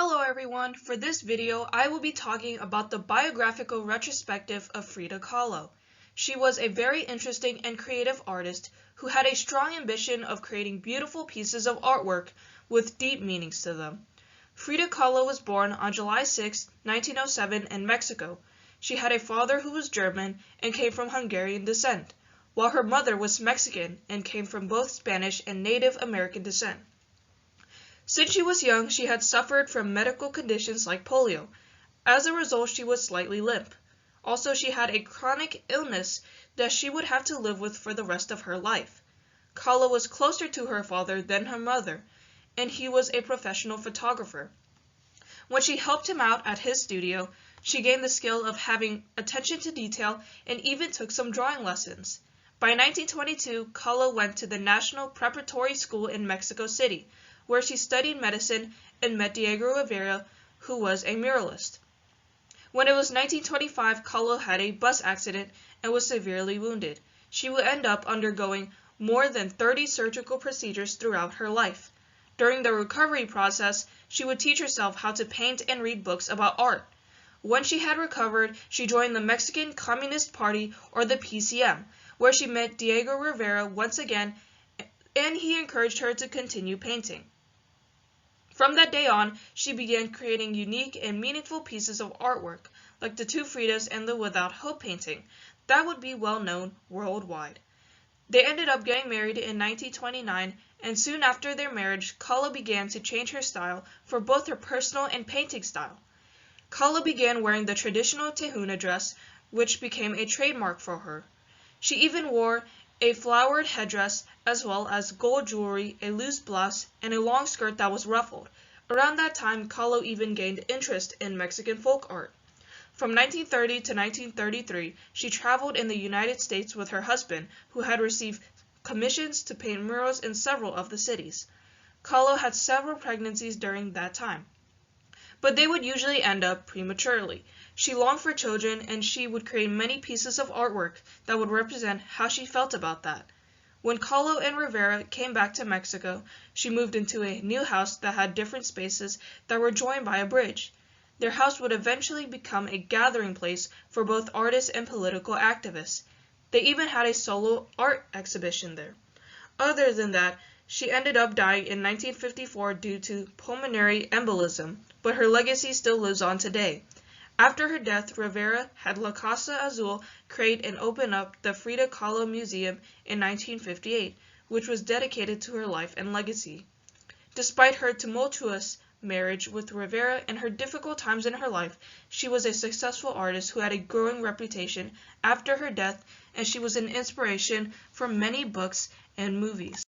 Hello everyone, for this video I will be talking about the biographical retrospective of Frida Kahlo. She was a very interesting and creative artist who had a strong ambition of creating beautiful pieces of artwork with deep meanings to them. Frida Kahlo was born on July 6, 1907 in Mexico. She had a father who was German and came from Hungarian descent, while her mother was Mexican and came from both Spanish and Native American descent. Since she was young, she had suffered from medical conditions like polio. As a result, she was slightly limp. Also, she had a chronic illness that she would have to live with for the rest of her life. Kahlo was closer to her father than her mother, and he was a professional photographer. When she helped him out at his studio, she gained the skill of having attention to detail and even took some drawing lessons. By 1922, Kahlo went to the National Preparatory School in Mexico City, where she studied medicine and met Diego Rivera, who was a muralist. When it was 1925, Kahlo had a bus accident and was severely wounded. She would end up undergoing more than 30 surgical procedures throughout her life. During the recovery process, she would teach herself how to paint and read books about art. When she had recovered, she joined the Mexican Communist Party, or the PCM, where she met Diego Rivera once again, and he encouraged her to continue painting. From that day on, she began creating unique and meaningful pieces of artwork, like the two Fridas and the Without Hope painting, that would be well known worldwide. They ended up getting married in 1929, and soon after their marriage, Kahlo began to change her style for both her personal and painting style. Kahlo began wearing the traditional Tejuna dress, which became a trademark for her. She even wore a flowered headdress, as well as gold jewelry, a loose blouse, and a long skirt that was ruffled. Around that time, Kahlo even gained interest in Mexican folk art. From 1930 to 1933, she traveled in the United States with her husband, who had received commissions to paint murals in several of the cities. Kahlo had several pregnancies during that time, but they would usually end up prematurely. She longed for children, and she would create many pieces of artwork that would represent how she felt about that. When Kahlo and Rivera came back to Mexico, she moved into a new house that had different spaces that were joined by a bridge. Their house would eventually become a gathering place for both artists and political activists. They even had a solo art exhibition there. Other than that, she ended up dying in 1954 due to pulmonary embolism, but her legacy still lives on today. After her death, Rivera had La Casa Azul create and open up the Frida Kahlo Museum in 1958, which was dedicated to her life and legacy. Despite her tumultuous marriage with Rivera and her difficult times in her life, she was a successful artist who had a growing reputation after her death, and she was an inspiration for many books and movies.